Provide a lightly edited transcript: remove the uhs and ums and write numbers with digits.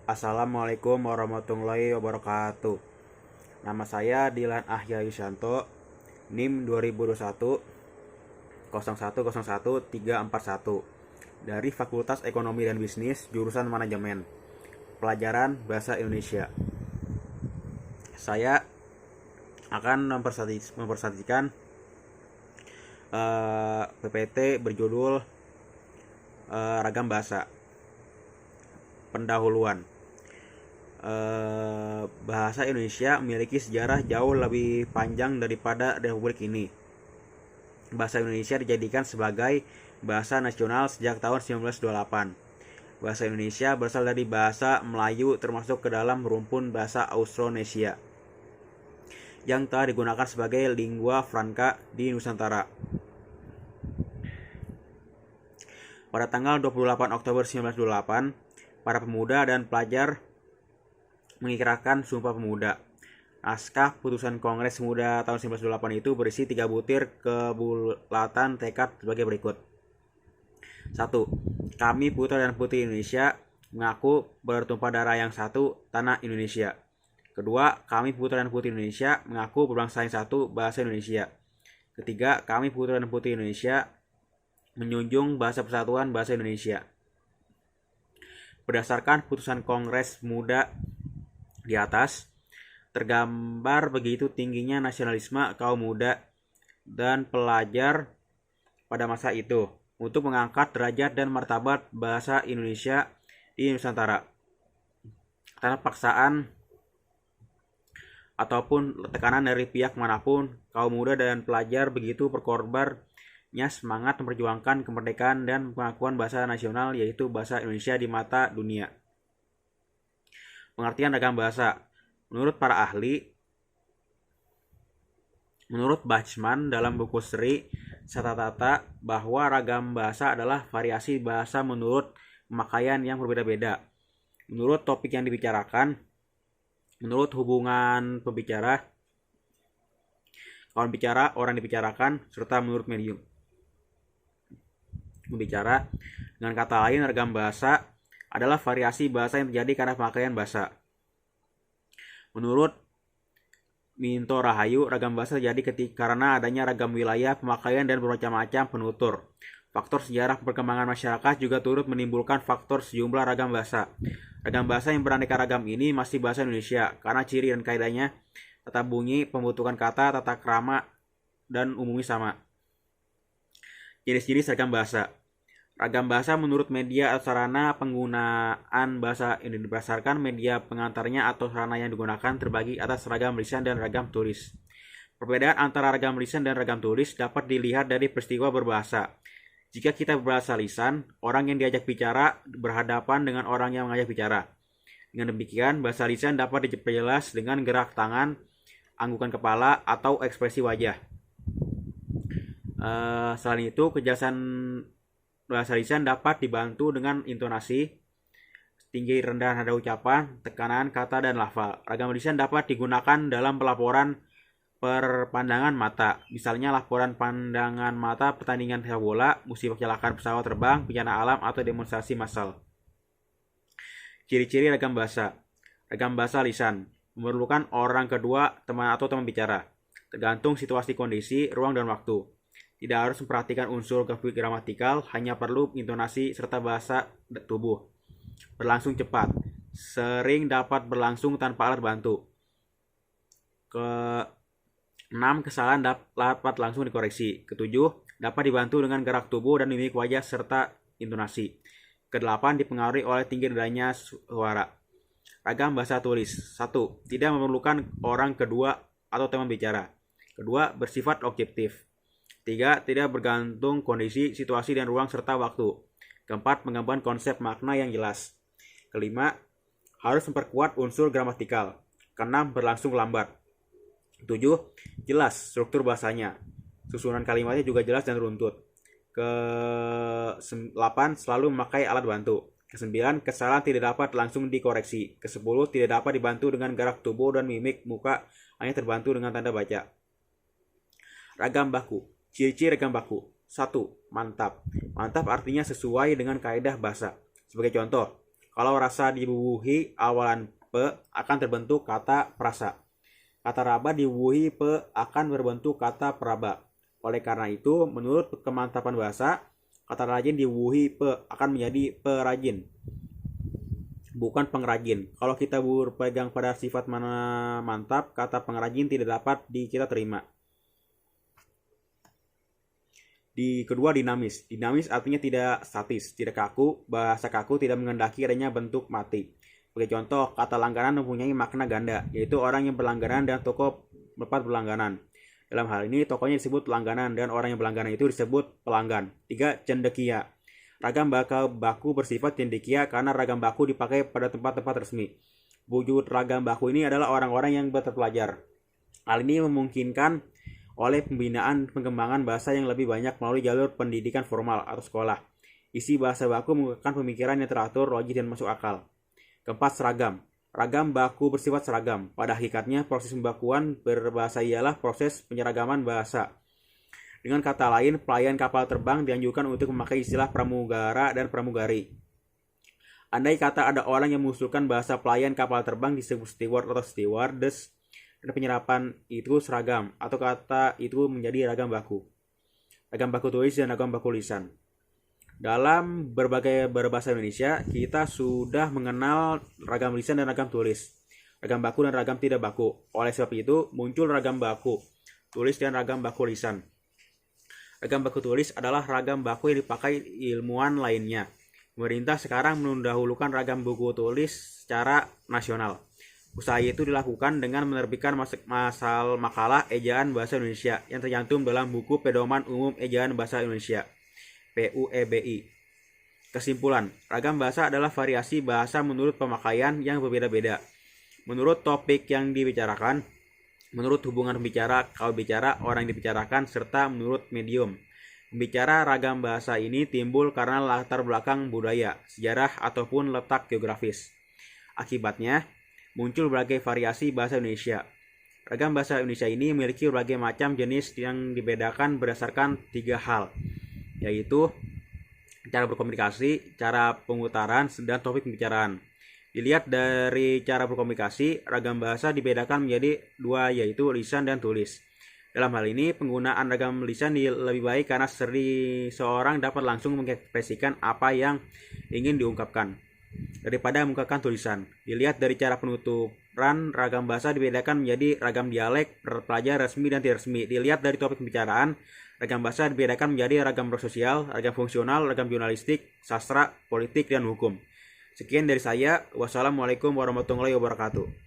Assalamualaikum warahmatullahi wabarakatuh. Nama saya Dilan Ahya Yusanto, NIM 2021 0101 341 dari Fakultas Ekonomi dan Bisnis, jurusan Manajemen, pelajaran Bahasa Indonesia. Saya akan mempresentasikan PPT berjudul Ragam Bahasa. Pendahuluan. Bahasa Indonesia memiliki sejarah jauh lebih panjang daripada Republik ini. Bahasa Indonesia dijadikan sebagai bahasa nasional sejak tahun 1928. Bahasa Indonesia berasal dari bahasa Melayu termasuk ke dalam rumpun bahasa Austronesia yang telah digunakan sebagai lingua franca di Nusantara. Pada tanggal 28 Oktober 1928, para pemuda dan pelajar mengikrarkan Sumpah Pemuda. Naskah putusan Kongres Pemuda tahun 1928 itu berisi 3 butir kebulatan tekad sebagai berikut. 1. Kami putra dan putri Indonesia mengaku bertumpah darah yang satu, tanah Indonesia. Kedua, kami putra dan putri Indonesia mengaku berbangsa yang satu, bahasa Indonesia. Ketiga, kami putra dan putri Indonesia menjunjung bahasa persatuan bahasa Indonesia. Berdasarkan putusan Kongres Pemuda di atas, tergambar begitu tingginya nasionalisme kaum muda dan pelajar pada masa itu untuk mengangkat derajat dan martabat bahasa Indonesia di Nusantara. Tanpa paksaan ataupun tekanan dari pihak manapun, kaum muda dan pelajar begitu berkorbannya semangat memperjuangkan kemerdekaan dan pengakuan bahasa nasional, yaitu bahasa Indonesia di mata dunia. Pengertian ragam bahasa. Menurut para ahli, menurut Bachman dalam buku Sri Satatata, bahwa ragam bahasa adalah variasi bahasa menurut pemakaian yang berbeda-beda, menurut topik yang dibicarakan, menurut hubungan pembicara, kawan bicara, orang dibicarakan, serta menurut medium membicara. Dengan kata lain, ragam bahasa adalah variasi bahasa yang terjadi karena pemakaian bahasa. Menurut Minto Rahayu, ragam bahasa terjadi karena adanya ragam wilayah pemakaian dan bermacam-macam penutur. Faktor sejarah perkembangan masyarakat juga turut menimbulkan faktor sejumlah ragam bahasa. Ragam bahasa yang beraneka ragam ini masih bahasa Indonesia karena ciri dan kaidahnya, tata bunyi, pembentukan kata, tata krama, dan umumnya sama. Jenis-jenis ragam bahasa. Ragam bahasa menurut media atau sarana penggunaan bahasa ini berdasarkan media pengantarnya atau sarana yang digunakan terbagi atas ragam lisan dan ragam tulis. Perbedaan antara ragam lisan dan ragam tulis dapat dilihat dari peristiwa berbahasa. Jika kita berbahasa lisan, orang yang diajak bicara berhadapan dengan orang yang mengajak bicara. Dengan demikian, bahasa lisan dapat diperjelas dengan gerak tangan, anggukan kepala, atau ekspresi wajah. Selain itu, kejelasan bahasa lisan dapat dibantu dengan intonasi, tinggi rendah nada ucapan, tekanan kata, dan lafal. Ragam lisan dapat digunakan dalam pelaporan perpandangan mata, misalnya laporan pandangan mata pertandingan sepak bola, musibah kecelakaan pesawat terbang, bencana alam, atau demonstrasi massal. Ciri-ciri ragam bahasa. Ragam bahasa lisan memerlukan orang kedua, teman atau teman bicara, tergantung situasi, kondisi, ruang, dan waktu. Tidak harus memperhatikan unsur gramatikal, hanya perlu intonasi serta bahasa tubuh. Berlangsung cepat, sering dapat berlangsung tanpa alat bantu. Ke-6, kesalahan dapat langsung dikoreksi. Ke-7, dapat dibantu dengan gerak tubuh dan mimik wajah serta intonasi. Ke-8, dipengaruhi oleh tinggi rendahnya suara. Ragam bahasa tulis. 1. Tidak memerlukan orang kedua atau teman bicara. Kedua, bersifat objektif. 3. Tidak bergantung kondisi, situasi, dan ruang serta waktu. Keempat, mengembangkan konsep makna yang jelas. Kelima, harus memperkuat unsur gramatikal. Keenam, berlangsung lambat. 7. Jelas struktur bahasanya. Susunan kalimatnya juga jelas dan runtut. Ke-8, selalu memakai alat bantu. Ke-9, kesalahan tidak dapat langsung dikoreksi. Ke-10, tidak dapat dibantu dengan gerak tubuh dan mimik muka, hanya terbantu dengan tanda baca. Ragam baku. Ciri-ciri ragam baku. 1. Mantap. Mantap artinya sesuai dengan kaidah bahasa. Sebagai contoh, Kalau rasa dibubuhi awalan pe akan terbentuk kata prasa. Kata raba dibubuhi pe akan berbentuk kata peraba. Oleh karena itu, menurut kemantapan bahasa, kata rajin dibubuhi pe akan menjadi perajin, bukan pengrajin. Kalau kita berpegang pada sifat mana mantap, kata pengrajin tidak dapat kita terima. Di kedua, dinamis. Dinamis artinya tidak statis, tidak kaku. Bahasa kaku tidak menghendaki adanya bentuk mati. Sebagai contoh, kata langganan mempunyai makna ganda, yaitu orang yang berlangganan dan toko tempat berlangganan. Dalam hal ini, tokonya disebut langganan dan orang yang berlangganan itu disebut pelanggan. 3. Cendekia. Ragam baku bersifat cendekia karena ragam baku dipakai pada tempat-tempat resmi. Wujud ragam baku ini adalah orang-orang yang terpelajar. Hal ini memungkinkan oleh pembinaan pengembangan bahasa yang lebih banyak melalui jalur pendidikan formal atau sekolah. Isi bahasa baku menggunakan pemikiran yang teratur, logis, dan masuk akal. Keempat, seragam. Ragam baku bersifat seragam. Pada hakikatnya, proses pembakuan berbahasa ialah proses penyeragaman bahasa. Dengan kata lain, pelayan kapal terbang dianjurkan untuk memakai istilah pramugara dan pramugari. Andai kata ada orang yang mengusulkan bahasa pelayan kapal terbang disebut steward atau stewardess, dan penyerapan itu seragam, atau kata itu menjadi ragam baku tulis dan ragam baku lisan. Dalam berbagai berbahasa Indonesia, kita sudah mengenal ragam lisan dan ragam tulis, ragam baku dan ragam tidak baku. Oleh sebab itu, muncul ragam baku tulis dan ragam baku lisan. Ragam baku tulis adalah ragam baku yang dipakai ilmuwan lainnya. Pemerintah sekarang mendahulukan ragam buku tulis secara nasional. Usaha itu dilakukan dengan menerbitkan makalah ejaan bahasa Indonesia yang tercantum dalam buku Pedoman Umum Ejaan Bahasa Indonesia (PUEBI). Kesimpulan, ragam bahasa adalah variasi bahasa menurut pemakaian yang berbeda-beda, menurut topik yang dibicarakan, menurut hubungan pembicara, kawan bicara, orang yang dibicarakan, serta menurut medium. Pembicara ragam bahasa ini timbul karena latar belakang budaya, sejarah, ataupun letak geografis. Akibatnya, muncul berbagai variasi bahasa Indonesia. Ragam bahasa Indonesia ini memiliki berbagai macam jenis yang dibedakan berdasarkan 3 hal, yaitu cara berkomunikasi, cara pengutaran, dan topik pembicaraan. Dilihat dari cara berkomunikasi, ragam bahasa dibedakan menjadi 2, yaitu lisan dan tulis. Dalam hal ini, penggunaan ragam lisan lebih baik karena seorang dapat langsung mengekspresikan apa yang ingin diungkapkan daripada menggunakan tulisan. Dilihat dari cara penuturan, ragam bahasa dibedakan menjadi ragam dialek, pelajar, resmi, dan tidak resmi. Dilihat dari topik pembicaraan, ragam bahasa dibedakan menjadi ragam sosial, ragam fungsional, ragam jurnalistik, sastra, politik, dan hukum. Sekian dari saya. Wassalamualaikum warahmatullahi wabarakatuh.